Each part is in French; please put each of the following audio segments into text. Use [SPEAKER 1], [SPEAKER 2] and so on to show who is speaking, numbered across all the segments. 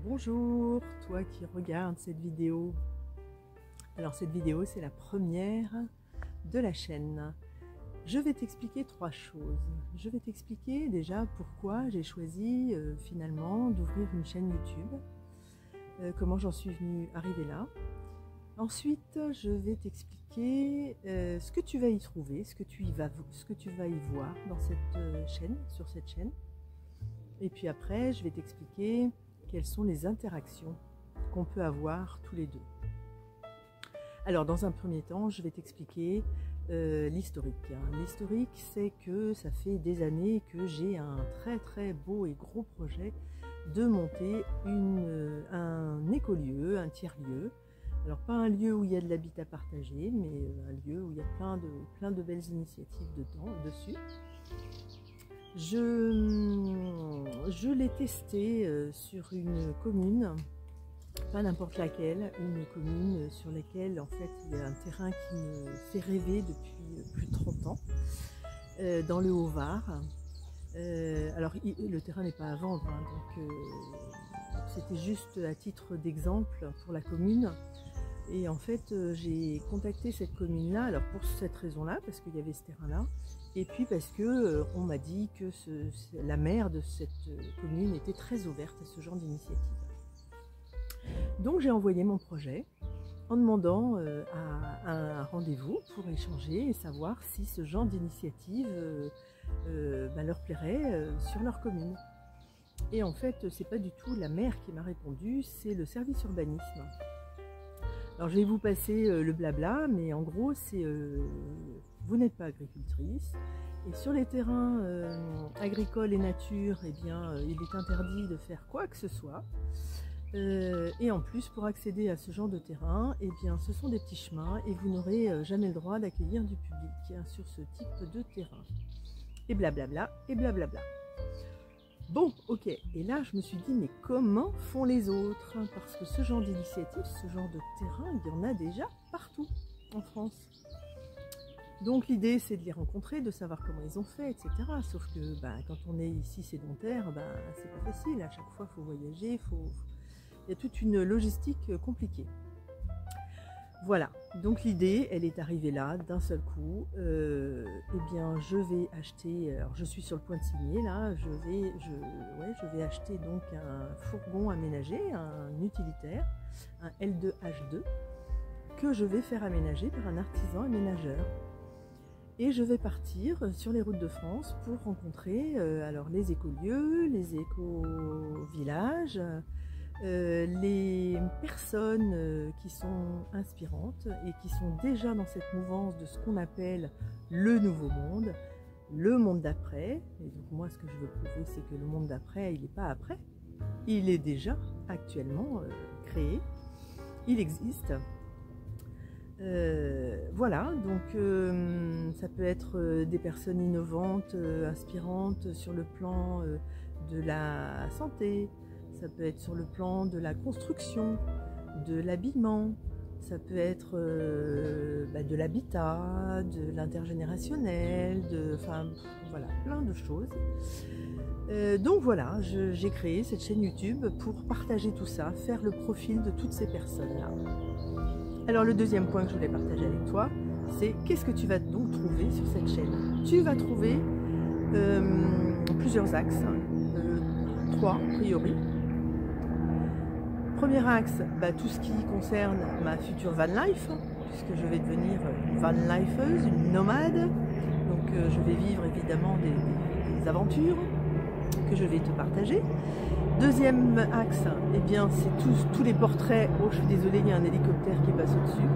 [SPEAKER 1] Bonjour, toi qui regardes cette vidéo. Alors cette vidéo, c'est la première de la chaîne. Je vais t'expliquer trois choses. Je vais t'expliquer déjà pourquoi j'ai choisi finalement d'ouvrir une chaîne YouTube, comment j'en suis arrivée là. Ensuite, je vais t'expliquer ce que tu vas y trouver, ce que tu vas y voir dans cette chaîne, sur cette chaîne. Et puis après, je vais t'expliquer quelles sont les interactions qu'on peut avoir tous les deux. Alors, dans un premier temps, je vais t'expliquer l'historique. L'historique, c'est que ça fait des années que j'ai un très beau et gros projet de monter un écolieu, un tiers-lieu. Alors, pas un lieu où il y a de l'habitat partagé, mais un lieu où il y a plein de belles initiatives dessus. Je l'ai testé sur une commune, pas n'importe laquelle, une commune sur laquelle en fait il y a un terrain qui me fait rêver depuis plus de 30 ans, dans le Haut-Var. Alors le terrain n'est pas à vendre, hein, donc c'était juste à titre d'exemple pour la commune. Et en fait, j'ai contacté cette commune-là, alors pour cette raison-là, parce qu'il y avait ce terrain-là, et puis parce que on m'a dit que la maire de cette commune était très ouverte à ce genre d'initiative. Donc j'ai envoyé mon projet en demandant un rendez-vous pour échanger et savoir si ce genre d'initiative leur plairait sur leur commune. Et en fait, c'est pas du tout la maire qui m'a répondu, c'est le service urbanisme. Alors je vais vous passer le blabla, mais en gros c'est vous n'êtes pas agricultrice et sur les terrains agricoles et nature, eh bien il est interdit de faire quoi que ce soit. Et en plus, pour accéder à ce genre de terrain, eh bien ce sont des petits chemins et vous n'aurez jamais le droit d'accueillir du public sur ce type de terrain. Et blablabla, et blablabla. Bon, ok, et là je me suis dit, mais comment font les autres? Parce que ce genre d'initiative, ce genre de terrain, il y en a déjà partout en France. Donc l'idée c'est de les rencontrer, de savoir comment ils ont fait, etc. Sauf que quand on est ici sédentaire, c'est pas facile, à chaque fois il faut voyager, il y a toute une logistique compliquée. Voilà, donc l'idée, elle est arrivée là, d'un seul coup. Eh bien, je vais acheter, alors je suis sur le point de signer là, je vais acheter donc un fourgon aménagé, un utilitaire, un L2H2, que je vais faire aménager par un artisan aménageur. Et je vais partir sur les routes de France pour rencontrer alors les écolieux, les éco-villages, les personnes qui sont inspirantes et qui sont déjà dans cette mouvance de ce qu'on appelle le nouveau monde, le monde d'après. Et donc moi ce que je veux prouver, c'est que le monde d'après, il n'est pas après, il est déjà actuellement créé, il existe. Voilà, donc ça peut être des personnes innovantes, inspirantes sur le plan de la santé, ça peut être sur le plan de la construction, de l'habillement, ça peut être de l'habitat, de l'intergénérationnel, enfin voilà, plein de choses. Donc voilà, j'ai créé cette chaîne YouTube pour partager tout ça, faire le profil de toutes ces personnes-là. Alors le deuxième point que je voulais partager avec toi, c'est qu'est-ce que tu vas donc trouver sur cette chaîne? Tu vas trouver plusieurs axes, trois a priori. Premier axe, tout ce qui concerne ma future van life, puisque je vais devenir une van lifeuse, une nomade. Donc je vais vivre évidemment des aventures que je vais te partager. Deuxième axe, eh bien c'est tous les portraits. Oh, je suis désolée, il y a un hélicoptère qui passe au-dessus.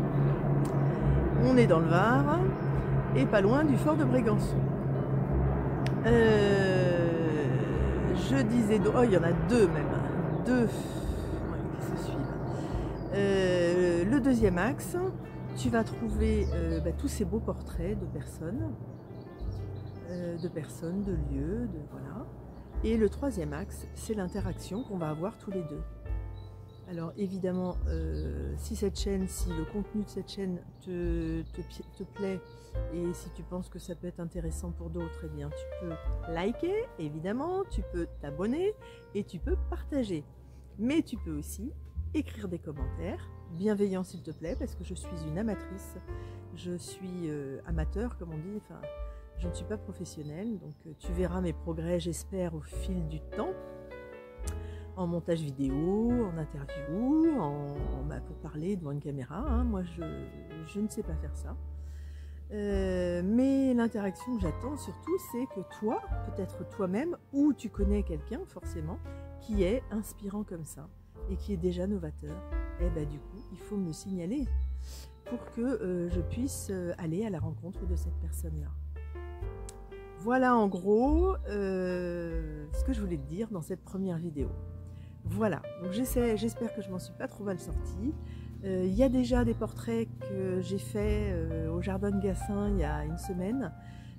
[SPEAKER 1] On est dans le Var et pas loin du fort de Brégançon. Je disais, oh, il y en a deux même, deux qui se suivent. Le deuxième axe, tu vas trouver tous ces beaux portraits de personnes, de lieux, voilà. Et le troisième axe, c'est l'interaction qu'on va avoir tous les deux. Alors évidemment, si le contenu de cette chaîne te plaît et si tu penses que ça peut être intéressant pour d'autres, eh bien tu peux liker, évidemment, tu peux t'abonner et tu peux partager. Mais tu peux aussi écrire des commentaires, bienveillants s'il te plaît, parce que je suis une amatrice, je suis amateur comme on dit, enfin je ne suis pas professionnelle, donc tu verras mes progrès j'espère au fil du temps, en montage vidéo, en interview, pour parler devant une caméra, hein. Moi je ne sais pas faire ça. Mais l'interaction que j'attends surtout, c'est que toi, peut-être toi-même, ou tu connais quelqu'un forcément, qui est inspirant comme ça, et qui est déjà novateur, et bah du coup, il faut me le signaler, pour que je puisse aller à la rencontre de cette personne-là. Voilà en gros ce que je voulais te dire dans cette première vidéo. Voilà, donc j'espère que je m'en suis pas trop mal sortie. Il y a déjà des portraits que j'ai faits au Jardin de Gassin il y a une semaine.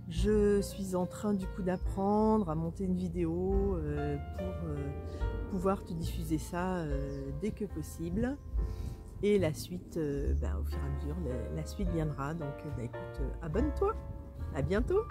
[SPEAKER 1] Je suis en train du coup d'apprendre à monter une vidéo pour pouvoir te diffuser ça dès que possible. Et la suite, au fur et à mesure, la suite viendra. Donc écoute, abonne-toi, à bientôt!